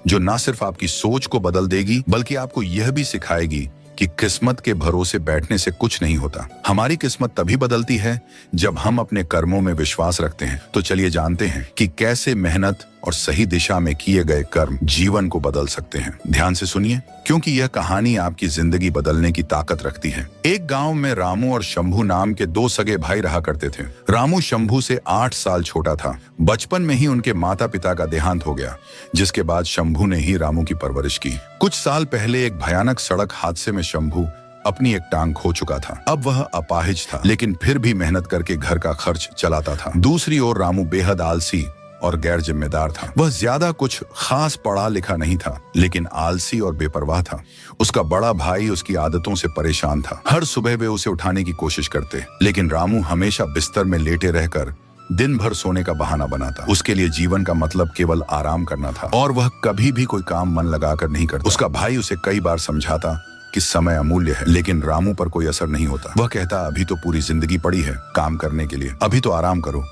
जो न सिर्फ आपकी सोच को बदल देगी बल्कि आपको यह भी सिखाएगी कि किस्मत के भरोसे बैठने से कुछ नहीं होता। हमारी किस्मत तभी बदलती है जब हम अपने कर्मों में विश्वास रखते हैं। तो चलिए जानते हैं कि कैसे मेहनत और सही दिशा में किए गए कर्म जीवन को बदल सकते हैं। ध्यान से सुनिए, क्योंकि यह कहानी आपकी जिंदगी बदलने की ताकत रखती है। एक गांव में रामू और शंभू नाम के दो सगे भाई रहा करते थे। रामू शंभू से 8 साल छोटा था। बचपन में ही उनके माता पिता का देहांत हो गया, जिसके बाद शंभू ने ही रामू की परवरिश की। कुछ साल पहले एक भयानक सड़क हादसे में शंभू अपनी एक टांग खो चुका था। अब वह अपाहिज था, लेकिन फिर भी मेहनत करके घर का खर्च चलाता था। दूसरी ओर रामू बेहद आलसी और गैर जिम्मेदार था। वह ज्यादा कुछ खास पढ़ा लिखा नहीं था, लेकिन आलसी और बेपरवाह था। उसका बड़ा भाई उसकी आदतों से परेशान था। हर सुबह वे उसे उठाने की कोशिश करते, लेकिन रामू हमेशा बिस्तर में लेटे रहकर दिन भर सोने का बहाना बनाता। उसके लिए जीवन का मतलब केवल आराम करना था और वह कभी भी कोई काम मन लगाकर नहीं करता। उसका भाई उसे कई बार समझाता कि समय अमूल्य है, लेकिन रामू पर कोई असर नहीं होता। वह कहता, अभी तो पूरी जिंदगी पड़ी है काम करने के लिए, अभी तो आराम करो।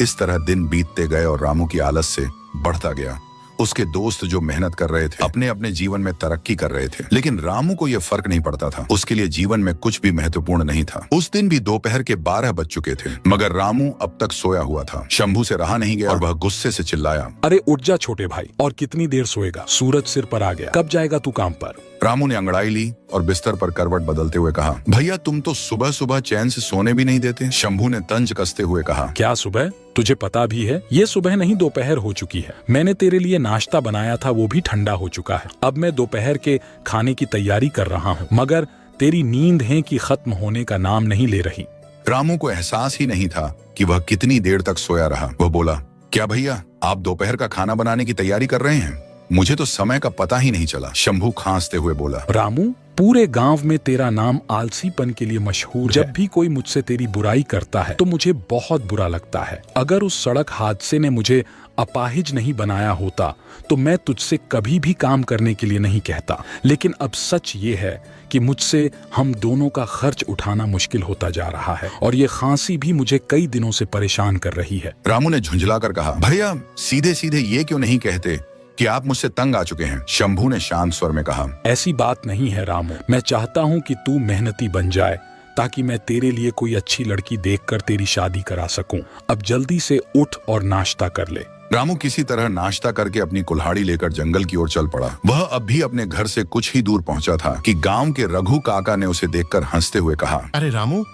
इस तरह दिन बीतते गए और रामू की आलस से बढ़ता गया। उसके दोस्त जो मेहनत कर रहे थे, अपने अपने जीवन में तरक्की कर रहे थे, लेकिन रामू को यह फर्क नहीं पड़ता था। उसके लिए जीवन में कुछ भी महत्वपूर्ण नहीं था। उस दिन भी दोपहर के 12 बज चुके थे, मगर रामू अब तक सोया हुआ था। शंभू से रहा नहीं गया और वह गुस्से से चिल्लाया, अरे उठ जा छोटे भाई, और कितनी देर सोएगा? सूरज सिर पर आ गया, कब जाएगा तू काम पर? रामू ने अंगड़ाई ली और बिस्तर पर करवट बदलते हुए कहा, भैया तुम तो सुबह सुबह चैन से सोने भी नहीं देते। शंभू ने तंज कसते हुए कहा, क्या सुबह? तुझे पता भी है ये सुबह नहीं दोपहर हो चुकी है। मैंने तेरे लिए नाश्ता बनाया था, वो भी ठंडा हो चुका है। अब मैं दोपहर के खाने की तैयारी कर रहा हूँ, मगर तेरी नींद है कि खत्म होने का नाम नहीं ले रही। रामू को एहसास ही नहीं था कि वह कितनी देर तक सोया रहा। वह बोला, क्या भैया आप दोपहर का खाना बनाने की तैयारी कर रहे हैं? मुझे तो समय का पता ही नहीं चला। शंभू खांसते हुए बोला, रामू पूरे गांव में तेरा नाम आलसीपन के लिए मशहूर है। जब भी कोई मुझसे तेरी बुराई करता है तो मुझे बहुत बुरा लगता है। अगर उस सड़क हादसे ने मुझे अपाहिज नहीं बनाया होता तो मैं तुझसे कभी भी काम करने के लिए नहीं कहता। लेकिन अब सच ये है कि मुझसे हम दोनों का खर्च उठाना मुश्किल होता जा रहा है और ये खांसी भी मुझे कई दिनों से परेशान कर रही है। रामू ने झुंझलाकर कहा, भैया सीधे सीधे ये क्यों नहीं कहते कि आप मुझसे तंग आ चुके हैं? शंभू ने शांत स्वर में कहा, ऐसी बात नहीं है रामू, मैं चाहता हूँ कि तू मेहनती बन जाए ताकि मैं तेरे लिए कोई अच्छी लड़की देखकर तेरी शादी करा सकूं। अब जल्दी से उठ और नाश्ता कर ले। रामू किसी तरह नाश्ता करके अपनी कुल्हाड़ी लेकर जंगल की ओर चल पड़ा। वह अब भी अपने घर से कुछ ही दूर पहुंचा था कि गांव के रघु काका ने उसे देखकर हंसते हुए कहा, अरे रामू,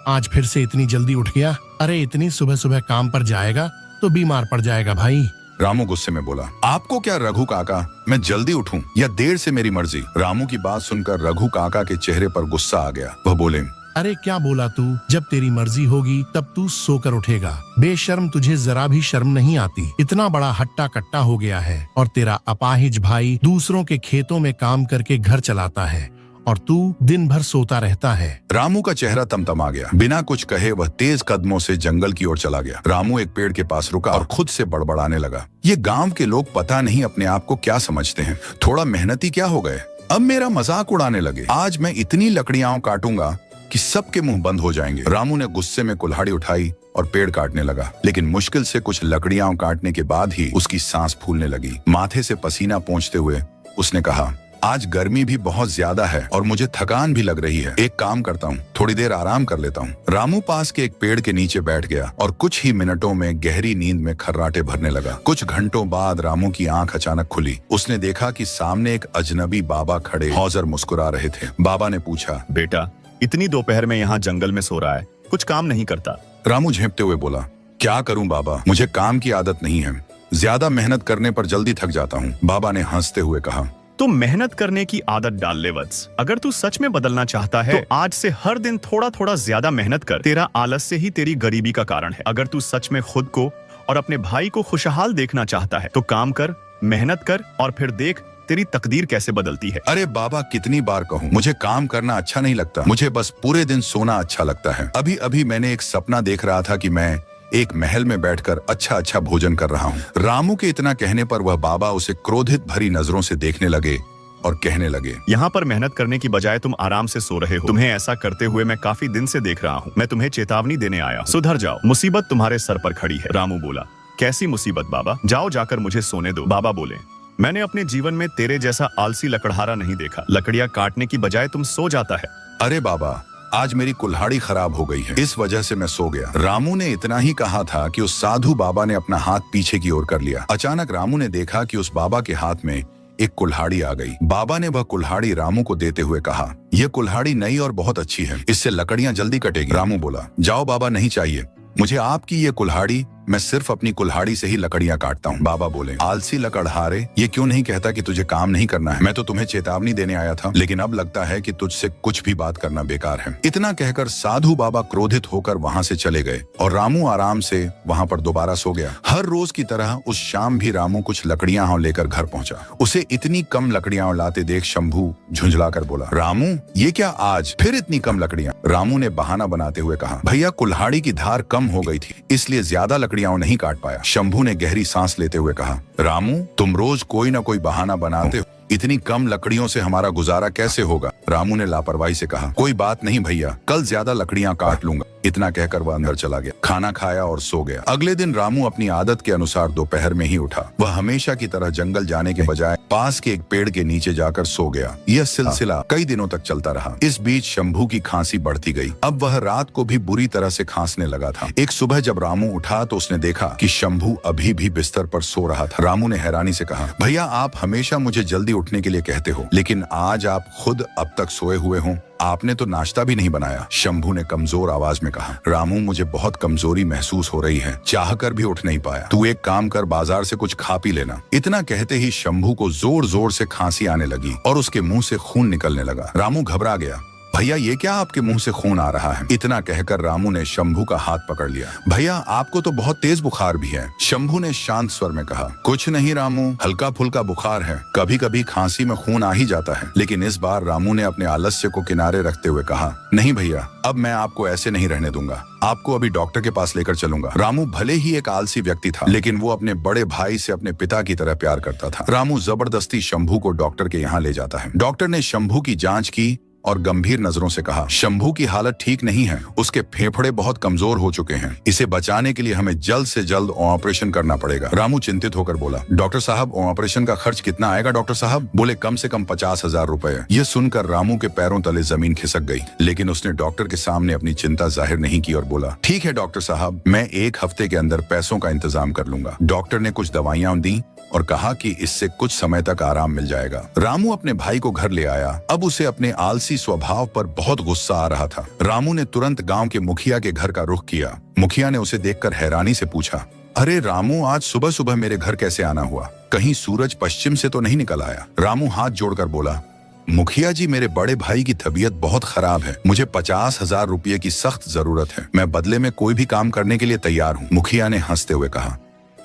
आज फिर से इतनी जल्दी उठ गया? अरे इतनी सुबह सुबह काम पर जाएगा तो बीमार पड़ जाएगा भाई। रामू गुस्से में बोला, आपको क्या रघु काका, मैं जल्दी उठूं या देर से मेरी मर्जी। रामू की बात सुनकर रघु काका के चेहरे पर गुस्सा आ गया। वह बोले, अरे क्या बोला तू? जब तेरी मर्जी होगी तब तू सोकर उठेगा। बेशर्म, तुझे जरा भी शर्म नहीं आती? इतना बड़ा हट्टा कट्टा हो गया है और तेरा अपाहिज भाई दूसरों के खेतों में काम करके घर चलाता है और तू दिन भर सोता रहता है। रामू का चेहरा तमतमा गया। बिना कुछ कहे वह तेज कदमों से जंगल की ओर चला गया। रामू एक पेड़ के पास रुका और खुद से बड़बड़ाने लगा, ये गांव के लोग पता नहीं अपने आप को क्या समझते हैं, थोड़ा मेहनती क्या हो गए, अब मेरा मजाक उड़ाने लगे। आज मैं इतनी लकड़ियां काटूंगा कि सबके मुंह बंद हो जाएंगे। रामू ने गुस्से में कुल्हाड़ी उठाई और पेड़ काटने लगा, लेकिन मुश्किल से कुछ लकड़ियां काटने के बाद ही उसकी सांस फूलने लगी। माथे से पसीना पोंछते हुए उसने कहा, आज गर्मी भी बहुत ज्यादा है और मुझे थकान भी लग रही है। एक काम करता हूँ, थोड़ी देर आराम कर लेता हूँ। रामू पास के एक पेड़ के नीचे बैठ गया और कुछ ही मिनटों में गहरी नींद में खर्राटे भरने लगा। कुछ घंटों बाद रामू की आंख अचानक खुली। उसने देखा कि सामने एक अजनबी बाबा खड़े हौजर मुस्कुरा रहे थे। बाबा ने पूछा, बेटा इतनी दोपहर में यहाँ जंगल में सो रहा है, कुछ काम नहीं करता? रामू झेंपते हुए बोला, क्या करूं बाबा, मुझे काम की आदत नहीं है, ज्यादा मेहनत करने पर जल्दी थक जाता हूँ। बाबा ने हंसते हुए कहा, तो मेहनत करने की आदत डाल ले वत्स। अगर तू सच में बदलना चाहता है तो आज से हर दिन थोड़ा थोड़ा ज्यादा मेहनत कर। तेरा आलस्य ही तेरी गरीबी का कारण है। अगर तू सच में खुद को और अपने भाई को खुशहाल देखना चाहता है तो काम कर, मेहनत कर और फिर देख तेरी तकदीर कैसे बदलती है। अरे बाबा कितनी बार कहूँ, मुझे काम करना अच्छा नहीं लगता, मुझे बस पूरे दिन सोना अच्छा लगता है। अभी अभी मैंने एक सपना देख रहा था कि मैं एक महल में बैठकर अच्छा अच्छा भोजन कर रहा हूँ। रामू के इतना कहने पर वह बाबा उसे क्रोधित भरी नजरों से देखने लगे और कहने लगे, यहाँ पर मेहनत करने की बजाय तुम आराम से सो रहे हो। तुम्हें ऐसा करते हुए मैं काफी दिन से देख रहा हूँ। मैं तुम्हें चेतावनी देने आया हूँ, सुधर जाओ, मुसीबत तुम्हारे सर पर खड़ी है। रामू बोला, कैसी मुसीबत बाबा? जाओ जाकर मुझे सोने दो। बाबा बोले, मैंने अपने जीवन में तेरे जैसा आलसी लकड़हारा नहीं देखा। लकड़ियां काटने की बजाय तुम सो जाता है। अरे बाबा, आज मेरी कुल्हाड़ी खराब हो गई है, इस वजह से मैं सो गया। रामू ने इतना ही कहा था कि उस साधु बाबा ने अपना हाथ पीछे की ओर कर लिया। अचानक रामू ने देखा कि उस बाबा के हाथ में एक कुल्हाड़ी आ गई। बाबा ने वह कुल्हाड़ी रामू को देते हुए कहा, यह कुल्हाड़ी नई और बहुत अच्छी है, इससे लकड़ियां जल्दी कटेगी। रामू बोला, जाओ बाबा, नहीं चाहिए मुझे आपकी ये कुल्हाड़ी, मैं सिर्फ अपनी कुल्हाड़ी से ही लकड़ियां काटता हूँ। बाबा बोले, आलसी लकड़हारे, ये क्यों नहीं कहता कि तुझे काम नहीं करना है? मैं तो तुम्हें चेतावनी देने आया था, लेकिन अब लगता है कि तुझसे कुछ भी बात करना बेकार है। इतना कहकर साधु बाबा क्रोधित होकर वहाँ से चले गए और रामू आराम से वहाँ पर दोबारा सो गया। हर रोज की तरह उस शाम भी रामू कुछ लकड़ियां लेकर घर पहुंचा। उसे इतनी कम लकड़ियां लाते देख शंभू झुंझलाकर बोला, रामू ये क्या आज फिर इतनी कम लकड़ियां? रामू ने बहाना बनाते हुए कहा, भैया कुल्हाड़ी की धार कम हो गई थी, इसलिए ज्यादा लकड़ियां नहीं काट पाया। शंभू ने गहरी सांस लेते हुए कहा, रामू तुम रोज कोई ना कोई बहाना बनाते हो, इतनी कम लकड़ियों से हमारा गुजारा कैसे होगा? रामू ने लापरवाही से कहा, कोई बात नहीं भैया, कल ज्यादा लकड़ियां काट लूंगा। इतना कहकर वह अंदर चला गया, खाना खाया और सो गया। अगले दिन रामू अपनी आदत के अनुसार दोपहर में ही उठा। वह हमेशा की तरह जंगल जाने के बजाय पास के एक पेड़ के नीचे जाकर सो गया। यह सिलसिला कई दिनों तक चलता रहा। इस बीच शंभू की खांसी बढ़ती गई। अब वह रात को भी बुरी तरह से खांसने लगा था। एक सुबह जब रामू उठा तो उसने देखा कि शंभू अभी भी बिस्तर पर सो रहा था। रामू ने हैरानी से कहा, भैया आप हमेशा मुझे जल्दी उठने के लिए कहते हो, लेकिन आज आप खुद अब तक सोए हुए हो, आपने तो नाश्ता भी नहीं बनाया। शंभू ने कमजोर आवाज में कहा, रामू मुझे बहुत कमजोरी महसूस हो रही है, चाहकर भी उठ नहीं पाया। तू एक काम कर, बाजार से कुछ खा पी लेना। इतना कहते ही शंभू को जोर जोर से खांसी आने लगी और उसके मुंह से खून निकलने लगा। रामू घबरा गया, भैया ये क्या आपके मुंह से खून आ रहा है? इतना कहकर रामू ने शंभू का हाथ पकड़ लिया। भैया आपको तो बहुत तेज बुखार भी है। शंभू ने शांत स्वर में कहा, कुछ नहीं रामू, हल्का फुल्का बुखार है, कभी कभी खांसी में खून आ ही जाता है। लेकिन इस बार रामू ने अपने आलस्य को किनारे रखते हुए कहा, नहीं भैया अब मैं आपको ऐसे नहीं रहने दूंगा, आपको अभी डॉक्टर के पास लेकर चलूंगा। रामू भले ही एक आलसी व्यक्ति था, लेकिन वो अपने बड़े भाई से अपने पिता की तरह प्यार करता था। रामू जबरदस्ती शंभू को डॉक्टर के यहाँ ले जाता है। डॉक्टर ने शंभू की जांच की और गंभीर नजरों से कहा, शंभू की हालत ठीक नहीं है, उसके फेफड़े बहुत कमजोर हो चुके हैं, इसे बचाने के लिए हमें जल्द से जल्द ऑपरेशन करना पड़ेगा। रामू चिंतित होकर बोला, डॉक्टर साहब ऑपरेशन का खर्च कितना आएगा? डॉक्टर साहब बोले, कम से कम 50,000 रुपए। यह सुनकर रामू के पैरों तले जमीन खिसक गई, लेकिन उसने डॉक्टर के सामने अपनी चिंता जाहिर नहीं की और बोला, ठीक है डॉक्टर साहब, मैं 1 हफ्ते के अंदर पैसों का इंतजाम कर लूंगा। डॉक्टर ने कुछ दवाइयां दी और कहा कि इससे कुछ समय तक आराम मिल जाएगा। रामू अपने भाई को घर ले आया। अब उसे अपने आलसी स्वभाव पर बहुत गुस्सा आ रहा था। रामू ने तुरंत गांव के मुखिया के घर का रुख किया। मुखिया ने उसे देखकर हैरानी से पूछा, अरे रामू आज सुबह सुबह मेरे घर कैसे आना हुआ? कहीं सूरज पश्चिम से तो नहीं निकल आया? रामू हाथ जोड़कर बोला, मुखिया जी मेरे बड़े भाई की तबीयत बहुत खराब है, मुझे 50,000 रुपये की सख्त जरूरत है, मैं बदले में कोई भी काम करने के लिए तैयार हूँ। मुखिया ने हंसते हुए कहा,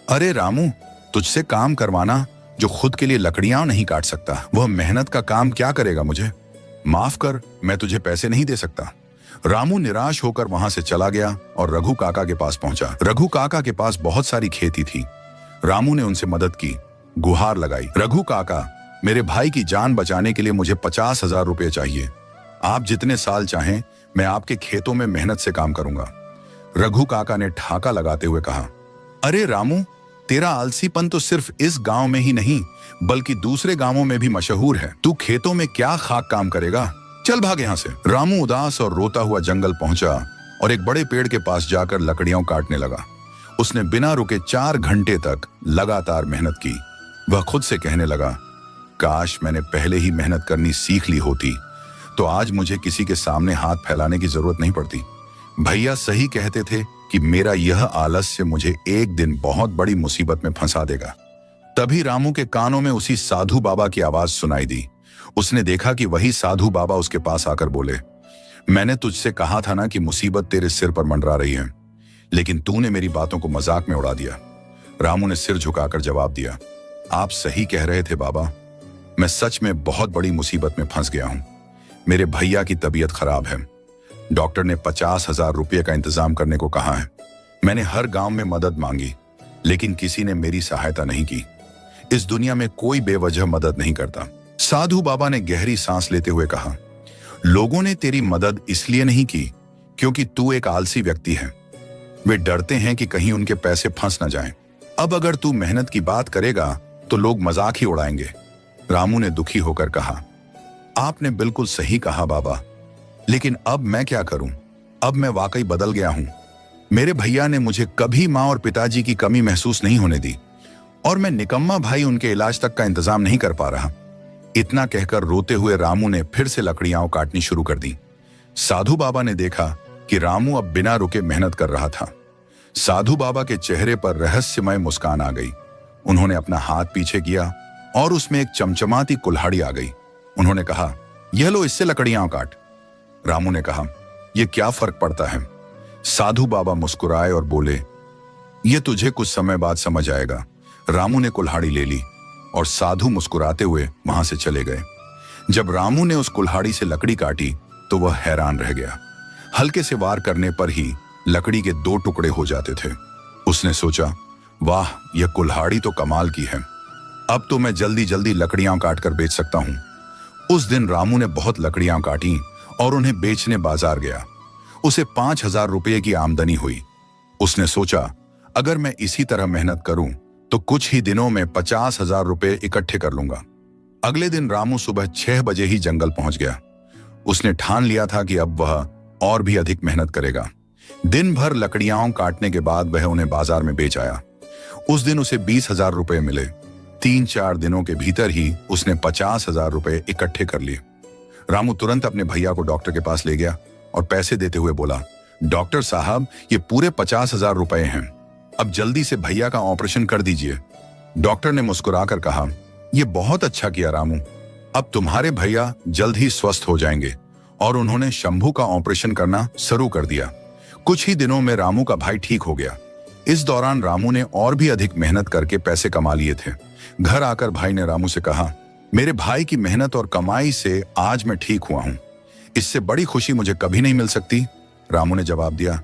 अरे रामू तुझसे काम करवाना जो खुद के लिए लकड़ियां नहीं काट सकता, वह मेहनत का काम क्या करेगा? मुझे माफ कर, मैं तुझे पैसे नहीं दे सकता। रामू निराश होकर वहां से चला गया और रघु काका के पास पहुंचा। रघु काका के पास बहुत सारी खेती थी। रामू ने उनसे मदद की, गुहार लगाई, रघु काका मेरे भाई की जान बचाने के लिए मुझे 50,000 रुपये चाहिए, आप जितने साल चाहें मैं आपके खेतों में मेहनत से काम करूंगा। रघु काका ने ठाका लगाते हुए कहा, अरे रामू तेरा आलसीपन तो सिर्फ इस गांव में ही नहीं बल्कि दूसरे गांवों में भी मशहूर है, तू खेतों में क्या खाक काम करेगा, चल भाग यहाँ से। रामू उदास और रोता हुआ जंगल पहुंचा और एक बड़े पेड़ के पास जाकर लकड़ियां काटने लगा। उसने बिना रुके 4 घंटे तक लगातार मेहनत की। वह खुद से कहने लगा, काश मैंने पहले ही मेहनत करनी सीख ली होती तो आज मुझे किसी के सामने हाथ फैलाने की जरूरत नहीं पड़ती। भैया सही कहते थे कि मेरा यह आलस्य मुझे एक दिन बहुत बड़ी मुसीबत में फंसा देगा। तभी रामू के कानों में उसी साधु बाबा की आवाज सुनाई दी। उसने देखा कि वही साधु बाबा उसके पास आकर बोले, मैंने तुझसे कहा था ना कि मुसीबत तेरे सिर पर मंडरा रही है, लेकिन तूने मेरी बातों को मजाक में उड़ा दिया। रामू ने सिर झुकाकर जवाब दिया, आप सही कह रहे थे बाबा, मैं सच में बहुत बड़ी मुसीबत में फंस गया हूं। मेरे भैया की तबीयत खराब है, डॉक्टर ने 50,000 रुपये का इंतजाम करने को कहा है। मैंने हर गांव में मदद मांगी लेकिन किसी ने मेरी सहायता नहीं की। इस दुनिया में कोई बेवजह मदद नहीं करता। साधु बाबा ने गहरी सांस लेते हुए कहा, लोगों ने तेरी मदद इसलिए नहीं की क्योंकि तू एक आलसी व्यक्ति है। वे डरते हैं कि कहीं उनके पैसे फंस न जाएं। अब अगर तू मेहनत की बात करेगा तो लोग मजाक ही उड़ाएंगे। रामू ने दुखी होकर कहा, आपने बिल्कुल सही कहा बाबा, लेकिन अब मैं क्या करूं? अब मैं वाकई बदल गया हूं। मेरे भैया ने मुझे कभी माँ और पिताजी की कमी महसूस नहीं होने दी और मैं निकम्मा भाई उनके इलाज तक का इंतजाम नहीं कर पा रहा। इतना कहकर रोते हुए रामू ने फिर से लकड़ियां काटनी शुरू कर दी। साधु बाबा ने देखा कि रामू अब बिना रुके मेहनत कर रहा था। साधु बाबा के चेहरे पर रहस्यमय मुस्कान आ गई। उन्होंने अपना हाथ पीछे किया और उसमें एक चमचमाती कुल्हाड़ी आ गई। उन्होंने कहा, यह लो, इससे लकड़ियां काट। रामू ने कहा, यह क्या फर्क पड़ता है? साधु बाबा मुस्कुराए और बोले, यह तुझे कुछ समय बाद समझ आएगा। रामू ने कुल्हाड़ी ले ली और साधु मुस्कुराते हुए वहां से चले गए। जब रामू ने उस कुल्हाड़ी से लकड़ी काटी तो वह हैरान रह गया। हल्के से वार करने पर ही लकड़ी के 2 टुकड़े हो जाते थे। उसने सोचा, वाह, यह कुल्हाड़ी तो कमाल की है। अब तो मैं जल्दी जल्दी लकड़ियां काटकर बेच सकता हूं। उस दिन रामू ने बहुत लकड़ियां काटी और उन्हें बेचने बाजार गया। उसे 5,000 रुपये की आमदनी हुई। उसने सोचा, अगर मैं इसी तरह मेहनत करूं तो कुछ ही दिनों में 50,000 रुपये इकट्ठे कर लूंगा। अगले दिन रामू सुबह 6 बजे ही जंगल पहुंच गया। उसने ठान लिया था कि अब वह और भी अधिक मेहनत करेगा। दिन भर लकड़ियां काटने के बाद वह उन्हें बाजार में बेच आया। उस दिन उसे 20,000 रुपये मिले। 3-4 दिनों के भीतर ही उसने 50,000 रुपये इकट्ठे कर लिए। रामू तुरंत अपने भैया को डॉक्टर के पास ले गया और पैसे देते हुए बोला, डॉक्टर साहब, ये पूरे 50,000 रुपये हैं। अब जल्दी से भैया का ऑपरेशन कर दीजिए। डॉक्टर ने मुस्कुराकर कहा, यह बहुत अच्छा किया रामू, अब तुम्हारे भैया जल्द ही स्वस्थ हो जाएंगे। और उन्होंने शंभू का ऑपरेशन करना शुरू कर दिया। कुछ ही दिनों में रामू का भाई ठीक हो गया। इस दौरान रामू ने और भी अधिक मेहनत करके पैसे कमा लिए थे। घर आकर भाई ने रामू से कहा, मेरे भाई की मेहनत और कमाई से आज मैं ठीक हुआ हूं। इससे बड़ी खुशी मुझे कभी नहीं मिल सकती। रामू ने जवाब दिया,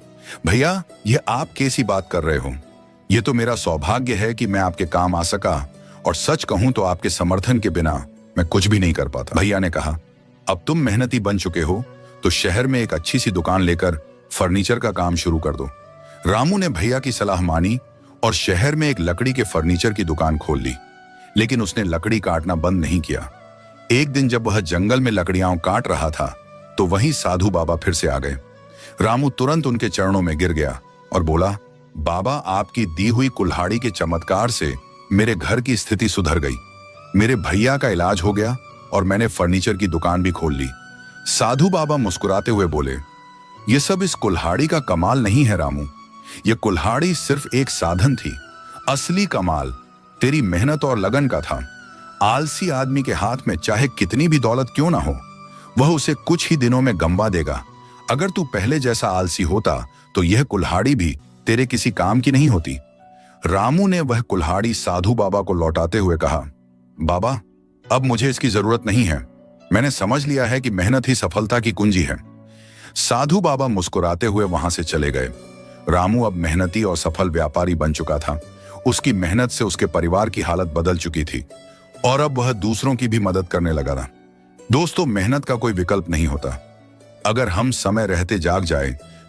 भैया, यह आप कैसी बात कर रहे हो? यह तो मेरा सौभाग्य है कि मैं आपके काम आ सका, और सच कहूं तो आपके समर्थन के बिना मैं कुछ भी नहीं कर पाता। भैया ने कहा, अब तुम मेहनती बन चुके हो तो शहर में एक अच्छी सी दुकान लेकर फर्नीचर का काम शुरू कर दो। रामू ने भैया की सलाह मानी और शहर में एक लकड़ी के फर्नीचर की दुकान खोल ली। लेकिन उसने लकड़ी काटना बंद नहीं किया। एक दिन जब वह जंगल में लकड़ियां काट रहा था तो वहीं साधु बाबा फिर से आ गए। रामू तुरंत उनके चरणों में गिर गया और बोला, बाबा, आपकी दी हुई कुल्हाड़ी के चमत्कार से मेरे घर की स्थिति सुधर गई। मेरे भैया का इलाज हो गया और मैंने फर्नीचर की दुकान भी खोल ली। साधु बाबा मुस्कुराते हुए बोले, यह सब इस कुल्हाड़ी का कमाल नहीं है रामू, यह कुल्हाड़ी सिर्फ एक साधन थी। असली कमाल तेरी मेहनत और लगन का था। आलसी आदमी के हाथ में चाहे कितनी भी दौलत क्यों ना हो, वह उसे कुछ ही दिनों में गंवा देगा। अगर तू पहले जैसा आलसी होता तो यह कुल्हाड़ी भी तेरे किसी काम की नहीं होती। रामू ने वह कुल्हाड़ी साधु बाबा को लौटाते हुए कहा, बाबा, अब मुझे इसकी जरूरत नहीं है। मैंने समझ लिया है कि मेहनत ही सफलता की कुंजी है। साधु बाबा मुस्कुराते हुए वहां से चले गए। रामू अब मेहनती और सफल व्यापारी बन चुका था। उसकी मेहनत से उसके परिवार की हालत बदल चुकी थी और अब वह दूसरों की भी मदद करने लगा था। दोस्तों, मेहनत का कोई विकल्प नहीं होता। अगर हम समय रहते जाग जाए